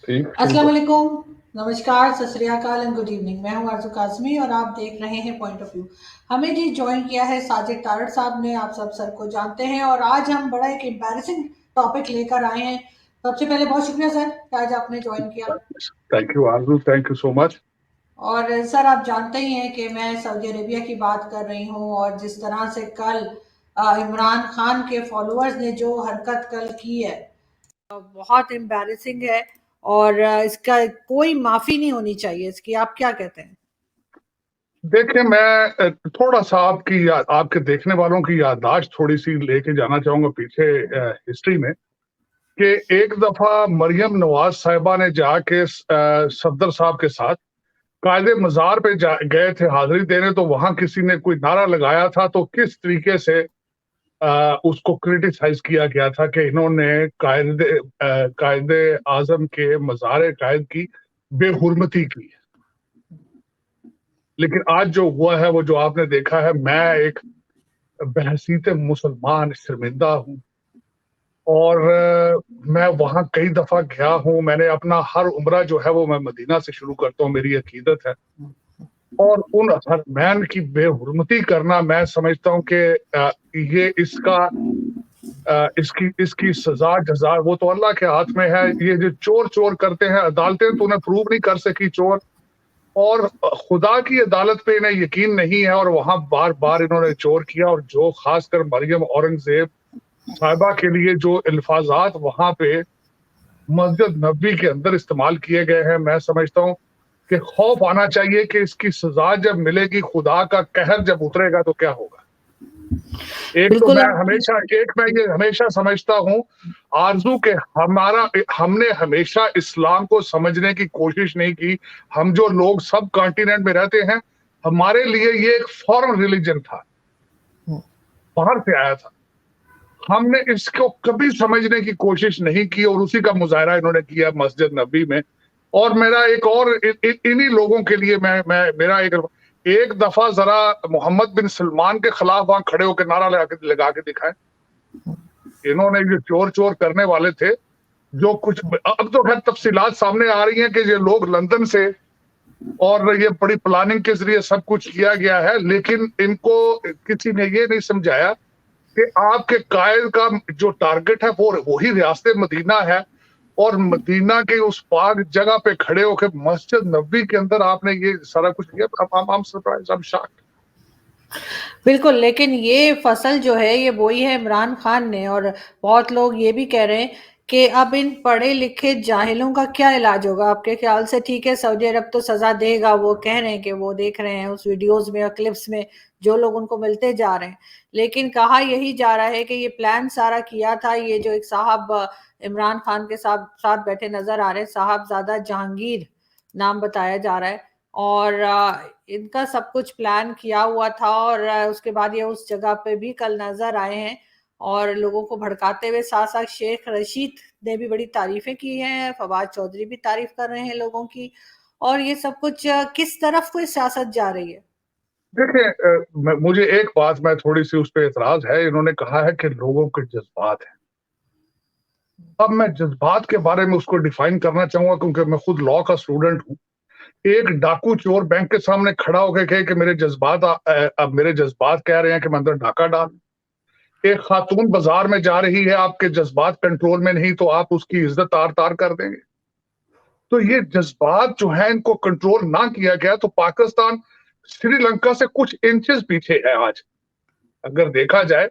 ठीक, शुरू अस्सलाम कर। वालेकुम, नमस्कार, सत श्री अकाल एंड गुड इवनिंग। मैं हूं आरज़ू काज़मी और आप देख रहे हैं पॉइंट ऑफ व्यू। हमें जी ज्वाइन किया है साजिद तारड़ साहब ने, आप सब सर को जानते हैं और आज हम बड़ा एक एम्बैरेसिंग टॉपिक लेकर आए हैं। सबसे पहले बहुत शुक्रिया सर कि आज आपने ज्वाइन किया। Thank you Aarzoo, thank you so much. और सर आप जानते ही हैं कि मैं सऊदी अरेबिया की बात कर रही हूँ और जिस तरह से कल इमरान खान के फॉलोअर्स ने जो हरकत कल की है बहुत एम्बैरेसिंग है। और इसका कोई माफी नहीं होनी चाहिए इसकी। आप क्या कहते हैं? देखिए, मैं थोड़ा सा आपके देखने वालों की याददाश्त थोड़ी सी लेके जाना चाहूंगा पीछे हिस्ट्री में, कि एक दफा मरियम नवाज साहिबा ने जाके सफदर साहब के साथ कायदे मजार पे गए थे हाजिरी देने। तो वहां किसी ने कोई नारा लगाया था, तो किस तरीके से उसको क्रिटिसाइज किया गया था कि इन्होंने कायदे आजम के मजार कायद की बेहुरमती की। लेकिन आज जो हुआ है वो जो आपने देखा है, मैं एक बहसीत मुसलमान शर्मिंदा हूँ। और मैं वहां कई दफा गया हूँ। मैंने अपना हर उम्रा जो है वो मैं मदीना से शुरू करता हूँ, मेरी अकीदत है। और उन हरमैन की बेहुरमती करना, मैं समझता हूँ कि ये इसकी इसकी सजा जजा वो तो अल्लाह के हाथ में है। ये जो चोर चोर करते हैं, अदालतें तो उन्हें प्रूव नहीं कर सकी चोर, और खुदा की अदालत पे इन्हें यकीन नहीं है, और वहां बार बार इन्होंने चोर किया। और जो खासकर मरियम औरंगजेब साहिबा के लिए जो अल्फाजात वहां पे मस्जिद नबी के अंदर इस्तेमाल किए गए हैं, मैं समझता हूँ कि खौफ आना चाहिए कि इसकी सजा जब मिलेगी, खुदा का कहर जब उतरेगा तो क्या होगा। बिल्कुल मैं ये हमेशा समझता हूँ आरजू के, हमने हमेशा इस्लाम को समझने की कोशिश नहीं की। हम जो लोग सब कॉन्टिनेंट में रहते हैं, हमारे लिए ये एक फॉरेन रिलीजन था, बाहर से आया था। हमने इसको कभी समझने की कोशिश नहीं की, और उसी का मुजाहरा इन्होंने किया मस्जिद नबी में। और मेरा एक और इन्हीं लोगों के लिए मैं मेरा एक दफा जरा मोहम्मद बिन सलमान के खिलाफ वहां खड़े होकर नारा लगा के दिखाएं। इन्होंने जो चोर चोर करने वाले थे, जो कुछ अब तो खैर तफसीलात सामने आ रही हैं कि ये लोग लंदन से, और ये बड़ी प्लानिंग के जरिए सब कुछ किया गया है। लेकिन इनको किसी ने ये नहीं समझाया कि आपके कायल का जो टारगेट है वो वही रियासत मदीना है। और मदीना के उस पाक जगह पे खड़े होकर मस्जिद नबी के अंदर आपने ये सारा कुछ किया। I'm surprised, I'm shocked। बिल्कुल, लेकिन ये फसल जो है ये बोई है इमरान खान ने। और बहुत लोग ये भी कह रहे हैं कि अब इन पढ़े लिखे जाहिलों का क्या इलाज होगा आपके ख्याल से? ठीक है, सऊदी अरब तो सजा देगा, वो कह रहे हैं कि वो देख रहे हैं उस वीडियोस में और क्लिप्स में जो लोग उनको मिलते जा रहे हैं। लेकिन कहा यही जा रहा है कि ये प्लान सारा किया था। ये जो एक साहब इमरान खान के साथ साथ बैठे नजर आ रहे हैं, साहबजादा जहांगीर नाम बताया जा रहा है। और इनका सब कुछ प्लान किया हुआ था। और उसके बाद ये उस जगह पे भी कल नजर आए हैं और लोगों को भड़काते हुए। साथ साथ शेख रशीद ने भी बड़ी तारीफें की हैं, फवाद चौधरी भी तारीफ कर रहे हैं लोगों की। और ये सब कुछ किस तरफ कोई सियासत जा रही है? देखिए, मुझे एक बात मैं थोड़ी सी उस पर एतराज है। इन्होंने कहा है कि लोगों के जज्बात हैं। अब मैं जज्बात के बारे में उसको डिफाइन करना चाहूंगा, क्योंकि मैं खुद लॉ का स्टूडेंट हूँ। एक डाकू चोर बैंक के सामने खड़ा होकर कहे कि अब मेरे जज्बात कह रहे हैं कि मैं अंदर डाका डाल। एक खातून बाजार में जा रही है, आपके जज्बात कंट्रोल में नहीं, तो आप उसकी इज्जत तार तार कर देंगे। तो ये जज्बात जो है, इनको कंट्रोल ना किया गया तो पाकिस्तान श्रीलंका से कुछ इंचेस पीछे है आज। अगर देखा जाए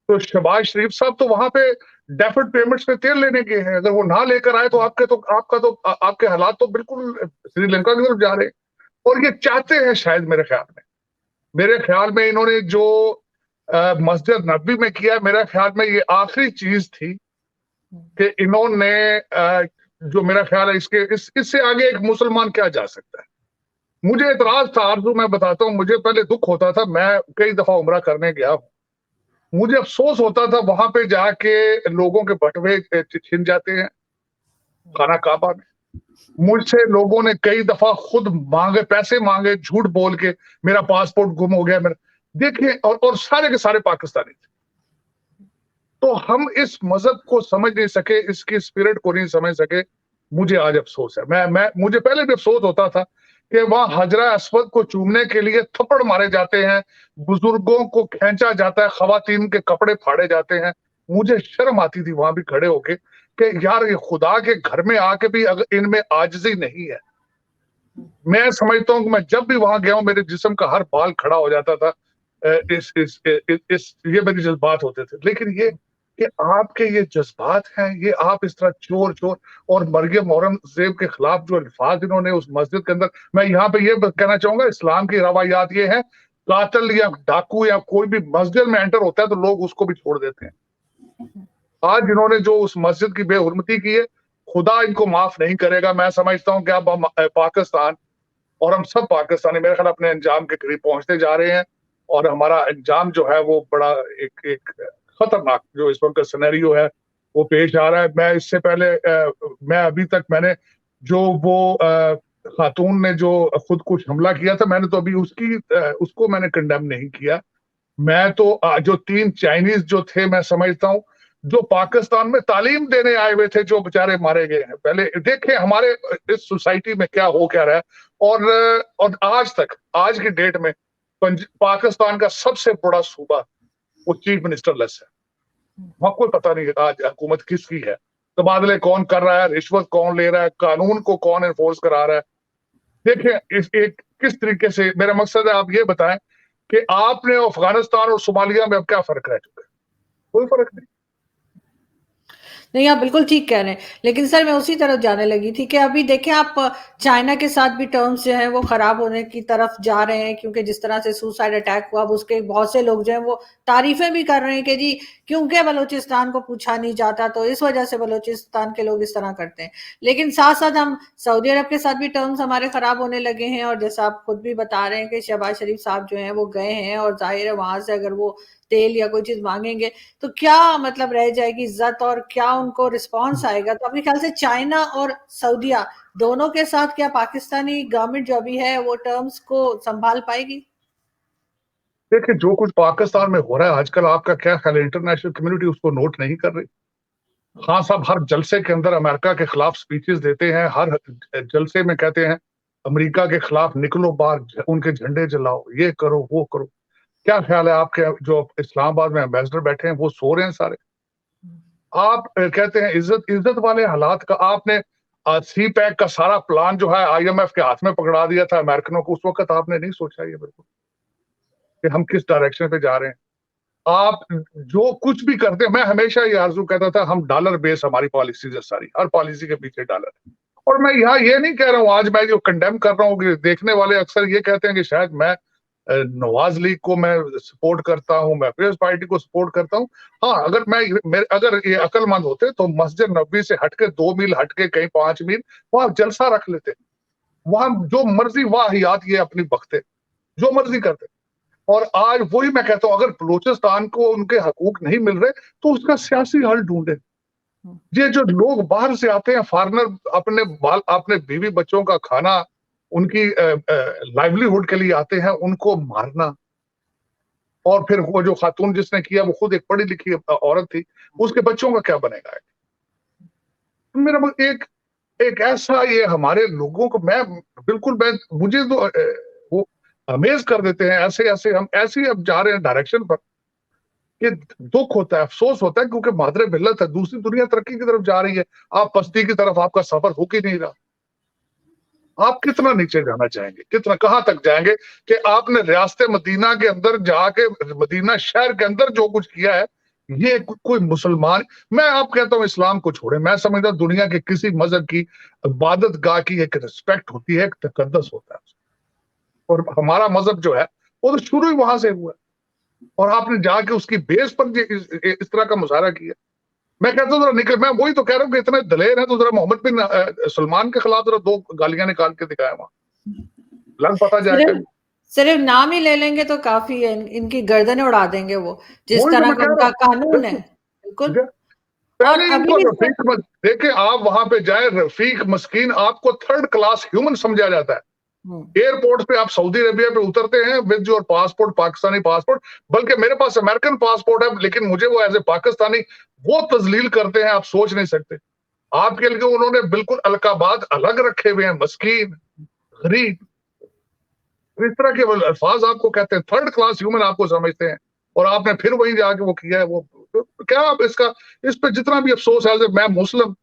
तो शहबाज शरीफ साहब तो वहां पे डेफर्ड पेमेंट्स में तेल लेने गए हैं। अगर वो ना लेकर आए तो आपके हालात तो बिल्कुल श्रीलंका की तरफ जा रहे हैं। और ये चाहते हैं शायद, मेरे ख्याल में इन्होंने जो मस्जिद नबी में किया, मेरे ख्याल में ये आखिरी चीज थी कि इन्होंने जो मेरा ख्याल है, इससे आगे एक मुसलमान क्या जा सकता है। मुझे एतराज था आरजू, मैं बताता हूँ। मुझे पहले दुख होता था, मैं कई दफा उम्रा करने गया हूँ। मुझे अफसोस होता था वहां पे जाके लोगों के बटवे छिन जाते हैं खाना काबा में। मुझसे लोगों ने कई दफा खुद पैसे मांगे झूठ बोल के, मेरा पासपोर्ट गुम हो गया मेरा। देखिए, और सारे के सारे पाकिस्तानी थे। तो हम इस मजहब को समझ नहीं सके, इसकी स्पिरिट को नहीं समझ सके। मुझे आज अफ़सोस है। मैं मुझे पहले भी अफ़सोस होता था कि वहाँ हजरा अस्वद को चूमने के लिए थप्पड़ मारे जाते हैं, बुजुर्गों को खींचा जाता है, ख़वातीन के कपड़े फाड़े जाते हैं। मुझे शर्म आती थी वहाँ भी खड़े होके कि यार ये खुदा के घर में आके भी अगर इनमें आजिज़ी नहीं है। मैं समझता हूँ कि मैं जब भी वहाँ गया हूँ मेरे जिस्म का हर बाल खड़ा हो जाता था। इस ये मेरे जज़्बात होते थे। लेकिन ये कि आपके ये जज़्बात हैं, ये आप इस तरह चोर-चोर और मरियम औरंगज़ेब के खिलाफ जो अल्फ़ाज़ इन्होंने उस मस्जिद के अंदर, मैं यहाँ पे ये कहना चाहूँगा इस्लाम की रवायात ये है, कातिल या डाकू या कोई भी मस्जिद में एंटर होता है तो लोग उसको भी छोड़ देते हैं। आज इन्होंने जो उस मस्जिद की बेहुरमती की है, खुदा इनको माफ़ नहीं करेगा। मैं समझता हूँ कि अब हम पाकिस्तान और हम सब पाकिस्तानी मेरे ख्याल अपने अंजाम के करीब पहुंचते जा रहे हैं और हमारा अंजाम जो है वो बड़ा एक एक खतरनाक जो इस वक्त का सिनेरियो है वो पेश आ रहा है। मैं इससे पहले मैं अभी तक मैंने जो वो खातून ने जो खुद कुछ हमला किया था मैंने तो अभी उसको मैंने कंडेम नहीं किया। मैं तो जो 3 चाइनीज जो थे मैं समझता हूँ जो पाकिस्तान में तालीम देने आए हुए थे जो बेचारे मारे गए हैं। पहले देखें हमारे इस सोसाइटी में क्या रहा है और आज की डेट में पाकिस्तान का सबसे बड़ा सूबा वो चीफ मिनिस्टर लेस है। वहां कोई पता नहीं आज हुकूमत किसकी है, तबादले कौन कर रहा है, रिश्वत कौन ले रहा है, कानून को कौन एनफोर्स करा रहा है। देखें इस एक किस तरीके से मेरा मकसद है आप ये बताएं कि आपने अफगानिस्तान और सोमालिया में अब क्या फर्क रह चुका है? कोई फर्क नहीं। नहीं, आप बिल्कुल ठीक कह रहे हैं। लेकिन सर मैं उसी तरफ जाने लगी थी कि अभी देखें आप चाइना के साथ भी टर्म्स जो हैं वो खराब होने की तरफ जा रहे हैं क्योंकि जिस तरह से सुसाइड अटैक हुआ अब उसके बहुत से लोग जो हैं वो तारीफें भी कर रहे हैं कि जी क्योंकि बलूचिस्तान को पूछा नहीं जाता तो इस वजह से बलूचिस्तान के लोग इस तरह करते हैं। लेकिन साथ-साथ हम सऊदी अरब के साथ भी टर्म्स हमारे खराब होने लगे हैं और जैसा आप खुद भी बता रहे हैं कि शहबाज शरीफ साहब जो हैं वो गए हैं और ज़ाहिर है वहाँ से अगर वो तेल या कोई चीज़ माँगेंगे तो क्या मतलब रह जाएगी इज़्ज़त और क्या उनको रिस्पॉन्स आएगा? तो आपके ख्याल से चाइना और सऊदीया दोनों के साथ क्या पाकिस्तानी गवर्नमेंट जो अभी है वो टर्म्स को सँभाल पाएगी? देखिए जो कुछ पाकिस्तान में हो रहा है आजकल आपका क्या ख्याल है इंटरनेशनल कम्युनिटी उसको नोट नहीं कर रही? खान साहब हर जलसे के अंदर अमेरिका के खिलाफ स्पीचेस देते हैं, हर जलसे में कहते हैं अमेरिका के खिलाफ निकलो बाहर, उनके झंडे जलाओ, ये करो, वो करो। क्या ख्याल है आपके जो इस्लामाबाद में एम्बेसडर बैठे हैं वो सो रहे हैं सारे? आप कहते हैं इज्जत इज्जत वाले हालात का आपने सी पैक का सारा प्लान जो है आईएमएफ के हाथ में पकड़ा दिया था अमेरिकनों को, उस वक्त आपने नहीं सोचा ये बिल्कुल कि हम किस डायरेक्शन पे जा रहे हैं। आप जो कुछ भी करते हैं, मैं हमेशा ये आरज़ू कहता था हम डॉलर बेस हमारी पॉलिसीज़ है सारी, हर पॉलिसी के पीछे डॉलर है। और मैं यहाँ ये नहीं कह रहा हूँ आज मैं जो कंडेम कर रहा हूँ कि देखने वाले अक्सर ये कहते हैं कि शायद मैं नवाज़ लीग को मैं सपोर्ट करता हूँ, मैं पीपल्स पार्टी को सपोर्ट करता हूँ। हाँ, अगर ये अक्लमंद होते तो मस्जिद नबवी से हट के 2 मील हट के कहीं 5 मील वहाँ जलसा रख लेते। वहाँ जो मर्ज़ी वाहियात ये अपनी बकते, जो मर्ज़ी करते। और आज वही मैं कहता हूँ अगर बलूचिस्तान को उनके हकूक नहीं मिल रहे तो उसका सियासी हल ढूंढे। ये जो लोग बाहर से आते हैं फॉरेनर अपने बीवी बच्चों का खाना उनकी लाइवलीहुड के लिए आते हैं उनको मारना। और फिर वो जो खातून जिसने किया वो खुद एक पढ़ी लिखी औरत थी, उसके बच्चों का क्या बनेगा? मेरा एक एक ऐसा ये हमारे लोगों को मैं मुझे तो वो अमेज कर देते हैं ऐसे हम ऐसे अब जा रहे हैं डायरेक्शन पर कि दुख होता है, अफसोस होता है क्योंकि मादरे मिल्लत है, दूसरी दुनिया तरक्की की तरफ जा रही है, आप पस्ती की तरफ आपका सफर हो ही नहीं रहा। आप कितना नीचे जाना चाहेंगे, कितना कहां तक जाएंगे कि आपने रियासत मदीना के अंदर जाके मदीना शहर के अंदर जो कुछ किया है ये कोई मुसलमान, मैं आप कहता हूं इस्लाम को छोड़े, मैं समझता हूं दुनिया के किसी मजहब की इबादत गाह की एक रिस्पेक्ट होती है, एक तकद्दस होता है और हमारा मजहब जो है वो तो शुरू ही वहां से हुआ है और आपने जाके उसकी बेस पर इस तरह का मुजाहरा किया। मैं कहता हूँ जरा निकल, मैं वही तो कह रहा हूँ कि इतने दलेर है तो जरा मोहम्मद बिन सलमान के खिलाफ जरा 2 गालियां निकाल के दिखाया वहां, लग पता जाएगा। सिर्फ सिर्फ नाम ही ले लेंगे तो काफ़ी है, इनकी गर्दनें उड़ा देंगे वो, जिस वही तो तरह मैं का कह रहा उनका हूँ कानून है। बिल्कुल। बिल्कुल। और पहले अभी इनको भी सर रफीक देखे आप वहां पे जाए रफीक मस्कीन आपको थर्ड क्लास ह्यूमन समझा जाता है। हुँ। एयरपोर्ट पे आप सऊदी अरेबिया पे उतरते हैं with your passport Pakistani passport, बल्कि मेरे पास अमेरिकन पासपोर्ट है लेकिन मुझे वो एज ए पाकिस्तानी वो तजलील करते हैं आप सोच नहीं सकते। आपके लिए उन्होंने बिल्कुल अलकाबाद अलग रखे हुए हैं, मस्कीन, गरीब, इस तरह के अल्फाज आपको कहते हैं, थर्ड क्लास ह्यूमन आपको समझते हैं, और आपने फिर वही जाके वो किया है। वो तो क्या आप इसका, इस पे जितना भी अफसोस है, मैं मुस्लिम,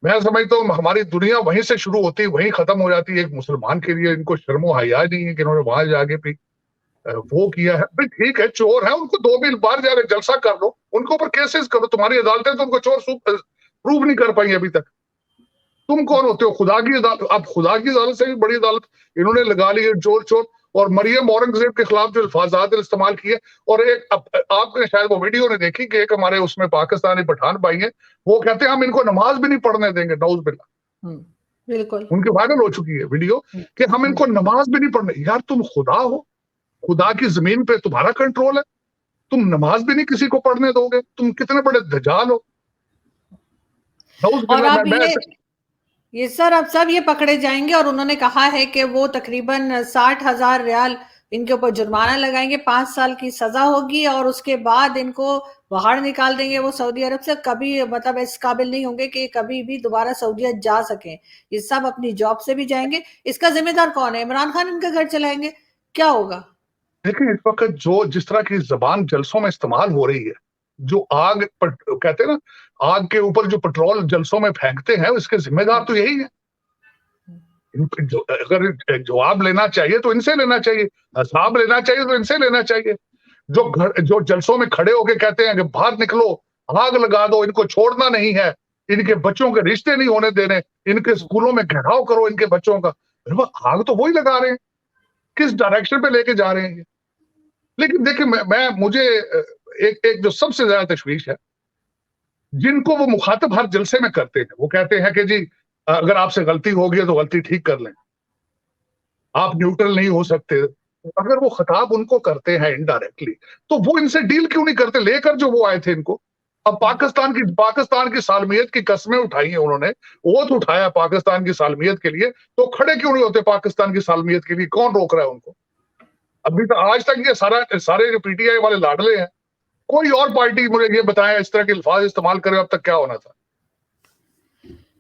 मैं समझता हूँ हमारी दुनिया वहीं से शुरू होती है, वहीं खत्म हो जाती है। एक मुसलमान के लिए इनको शर्मो हया नहीं है कि इन्होंने वहां जाके भी वो किया है। भाई ठीक है, चोर है, उनको 2 मील बाहर जाके जलसा कर लो, उनके ऊपर केसेस करो, तुम्हारी अदालतें तो उनको चोर प्रूव नहीं कर पाई अभी तक। तुम कौन होते हो? खुदा की अदालत, अब खुदा की अदालत से भी बड़ी अदालत इन्होंने लगा ली है, चोर चोर। और मरियम औरंगजेब के खिलाफ जो अल्फाजात इस्तेमाल किए, और एक आपने शायद वो वीडियो ने देखी कि एक हमारे उसमें पाकिस्तानी पठान भाई है, वो कहते हैं हम इनको नमाज भी नहीं पढ़ने देंगे, नौज बिल्ला। बिल्कुल। उनकी वायरल हो चुकी है वीडियो कि हम इनको नमाज भी नहीं पढ़ने। यार तुम खुदा हो, खुदा की जमीन पे तुम्हारा कंट्रोल है, तुम नमाज भी नहीं किसी को पढ़ने दोगे? तुम कितने बड़े दजाल हो। नौज और बिल्ला। अब मैं ये सर अब सब ये पकड़े जाएंगे, और उन्होंने कहा है कि वो तकरीबन 60,000 रियाल इनके ऊपर जुर्माना लगाएंगे, 5 साल की सजा होगी, और उसके बाद इनको बाहर निकाल देंगे। वो सऊदी अरब से कभी मतलब इस काबिल नहीं होंगे कि कभी भी दोबारा सऊदीया जा सके। ये सब अपनी जॉब से भी जाएंगे। इसका जिम्मेदार कौन है? इमरान खान इनका घर चलाएंगे? क्या होगा? देखिए, इस वक्त जो जिस तरह की जबान जलसों में इस्तेमाल हो रही है, जो कहते हैं ना, आग के ऊपर जो पेट्रोल जलसों में फेंकते हैं, इसके जिम्मेदार तो यही है। अगर जवाब लेना चाहिए तो इनसे लेना चाहिए, हिसाब लेना चाहिए तो इनसे लेना चाहिए। जो जलसों में खड़े होके कहते हैं कि बाहर निकलो, आग लगा दो, इनको छोड़ना नहीं है, इनके बच्चों के रिश्ते नहीं होने देने, इनके स्कूलों में घेराव करो इनके बच्चों का। वो आग तो वही लगा रहे हैं, किस डायरेक्शन पे लेके जा रहे हैं ये। लेकिन देखिए, मुझे एक एक जो सबसे ज्यादा तशवीश है, जिनको वो मुखातब हर जलसे में करते हैं, वो कहते हैं कि जी अगर आपसे गलती हो गई तो गलती ठीक कर लें, आप न्यूट्रल नहीं हो सकते। अगर वो खिताब उनको करते हैं इनडायरेक्टली, तो वो इनसे डील क्यों नहीं करते, लेकर जो वो आए थे इनको। अब पाकिस्तान की सालमियत की कस्में उठाई हैं उन्होंने, ओथ उठाया पाकिस्तान की सालमियत के लिए, तो खड़े क्यों नहीं होते पाकिस्तान की सालमियत के लिए? कौन रोक रहा है उनको? अभी तो आज तक ये सारे जो पीटीआई वाले लाडले हैं, कोई और पार्टी मुझे ये बताया इस तरह के अल्फाज इस्तेमाल करे अब तक क्या होना था।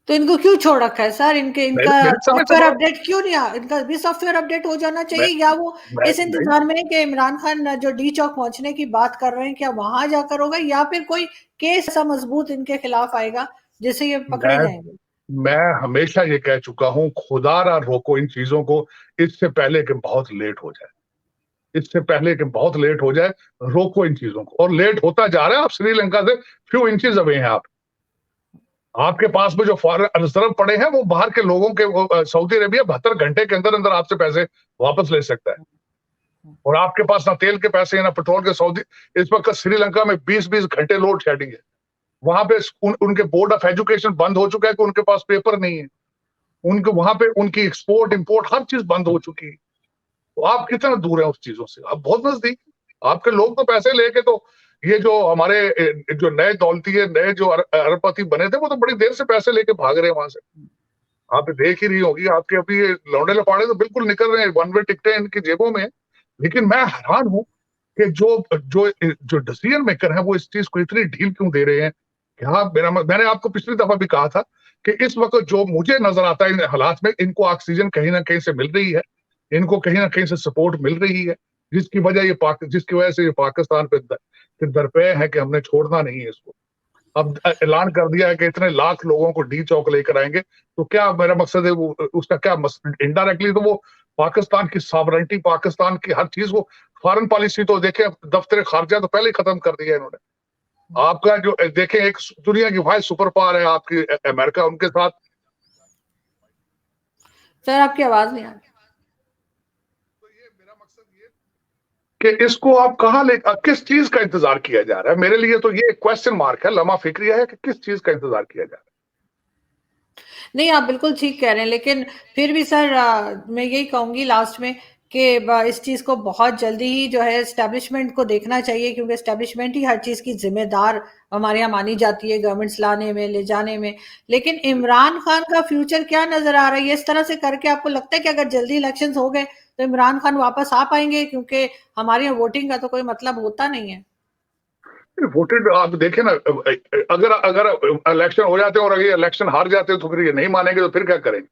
तो इनको क्यों छोड़ रखा है सर? इनका मेरे समय सॉफ्टवेयर सवाल अपडेट क्यों नहीं इनका भी सॉफ्टवेयर अपडेट हो जाना मैं, चाहिए, या वो मैं, इस मैं, इंतजार में है कि इमरान खान जो डी चौक पहुंचने की बात कर रहे हैं, क्या वहां जाकर होगा, या फिर कोई केस ऐसा मजबूत इनके खिलाफ आएगा जिससे ये पकड़े मैं जाएंगे? मैं हमेशा ये कह चुका हूं, खुदारा रोको इन चीजों को, इससे पहले कि बहुत लेट हो जाए, इससे पहले कि बहुत लेट हो जाए। रोको इन चीजों को, और लेट होता जा रहा है। आप श्रीलंका से फ्यू इंचेस अवे हैं। आपके पास में जो फॉरेन रिजर्व पड़े हैं, वो बाहर के लोगों के, सऊदी अरेबिया 72 घंटे के अंदर अंदर आपसे पैसे वापस ले सकता है। और आपके पास ना तेल के पैसे हैं ना पेट्रोल के। सऊदी इस वक्त श्रीलंका में 20-20 घंटे लोड शेडिंग है। वहां पे उनके बोर्ड ऑफ एजुकेशन बंद हो चुका है कि उनके पास पेपर नहीं है। उनके वहां पे उनकी एक्सपोर्ट इंपोर्ट हर चीज बंद हो चुकी है। तो आप कितना दूर हैं उस चीजों से? आप बहुत नजदीक। आपके लोग तो पैसे लेके, तो ये जो हमारे जो नए दौलती है, नए जो अरबपति बने थे, वो तो बड़ी देर से पैसे लेके भाग रहे हैं वहां से। आप देख ही रही होगी, आपके अभी ये लौंडे लपाड़े तो बिल्कुल निकल रहे हैं, वन वे टिकटें इनकी जेबों में। लेकिन मैं हैरान हूं कि जो जो जो डिसीजन मेकर है, वो इस चीज को इतनी ढील क्यों दे रहे हैं। क्या मैंने आपको पिछली दफा भी कहा था कि इस वक्त जो मुझे नजर आता है इन हालात में, इनको ऑक्सीजन कहीं ना कहीं से मिल रही है, इनको कहीं ना कहीं से सपोर्ट मिल रही है, जिसकी वजह से ये पाकिस्तान पे दरपे है कि हमने छोड़ना नहीं है इसको। अब ऐलान कर दिया है कि इतने लाख लोगों को डी चौक लेकर आएंगे। तो क्या मेरा मकसद है, वो उसका क्या इनडायरेक्टली तो वो पाकिस्तान की सॉवरेनिटी, पाकिस्तान की हर चीज को, फॉरेन पॉलिसी तो देखे, दफ्तर खारजा तो पहले ही खत्म कर दिया इन्होंने। आपका जो देखें, एक दुनिया की वाइस सुपर पावर है आपकी अमेरिका, उनके साथ। सर आपकी आवाज नहीं आ रही। तो ये मेरा मकसद ये कि इसको आप कहाँ किस चीज का इंतजार किया जा रहा है? मेरे लिए तो ये क्वेश्चन मार्क है, लम्हा फिक्रिया है कि किस चीज का इंतजार किया जा रहा है। नहीं, आप बिल्कुल ठीक कह रहे हैं, लेकिन फिर भी सर मैं यही कहूंगी लास्ट में कि इस चीज को बहुत जल्दी ही जो है एस्टेब्लिशमेंट को देखना चाहिए, क्योंकि एस्टेब्लिशमेंट ही हर चीज की जिम्मेदार हमारे यहाँ मानी जाती है, गवर्नमेंट्स लाने में, ले जाने में। लेकिन इमरान खान का फ्यूचर क्या नजर आ रहा है? इस तरह से करके आपको लगता है कि अगर जल्दी इलेक्शंस हो गए तो इमरान खान वापस आ पाएंगे? क्योंकि हमारे यहाँ वोटिंग का तो कोई मतलब होता नहीं है। वोटेड आप देखें ना, अगर अगर इलेक्शन हो जाते हैं और अगर इलेक्शन हार जाते हैं तो फिर ये नहीं मानेंगे, तो फिर क्या करेंगे?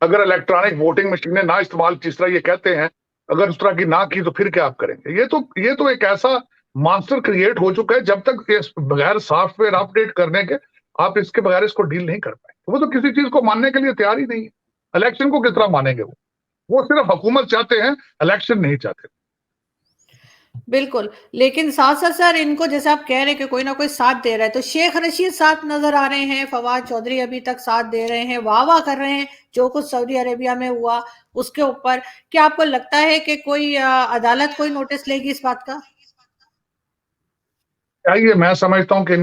अगर इलेक्ट्रॉनिक वोटिंग मशीनें ना इस्तेमाल, जिस तरह ये कहते हैं, अगर उस तरह की ना की तो फिर क्या आप करेंगे? ये तो एक ऐसा मास्टर क्रिएट हो चुका है, जब तक इस बगैर सॉफ्टवेयर अपडेट करने के आप इसके बगैर इसको डील नहीं कर पाए। वो तो किसी चीज को मानने के लिए तैयार ही नहीं है। इलेक्शन को किस तरह मानेंगे? वो सिर्फ हुकूमत चाहते हैं, इलेक्शन नहीं चाहते। बिल्कुल, लेकिन साथ-साथ सर इनको जैसे आप कह रहे हैं कि कोई ना कोई साथ दे रहा है, तो शेख रशीद साथ नज़र आ रहे हैं, फवाद चौधरी अभी तक साथ दे रहे हैं, वाह-वाह कर रहे हैं, जो कुछ सऊदी अरेबिया में हुआ उसके ऊपर। क्या आपको लगता है कि कोई अदालत कोई नोटिस लेगी इस बात का? चाहिए, मैं समझता हूँ कि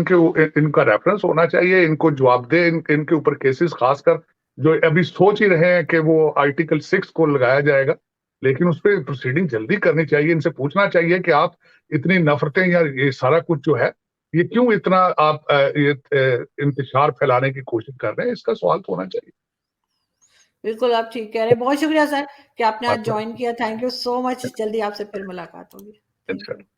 इनका रेफरेंस होना चाहिए, इनको जवाबदेह इनके ऊपर केसेस, खासकर जो अभी सोच ही रहे हैं कि वो आर्टिकल 6 को लगाया जाएगा, लेकिन उस पर प्रोसीडिंग जल्दी करनी चाहिए। इनसे पूछना चाहिए कि आप इतनी नफरतें या ये सारा कुछ जो है, ये क्यों इतना आप ये इंतशार फैलाने की कोशिश कर रहे हैं? इसका सवाल तो होना चाहिए। बिल्कुल, आप ठीक कह रहे हैं। बहुत शुक्रिया सर कि आपने आज बात जॉइन किया। Thank you so much. जल्दी आपसे फिर मुलाकात होगी। थैंक है। यू।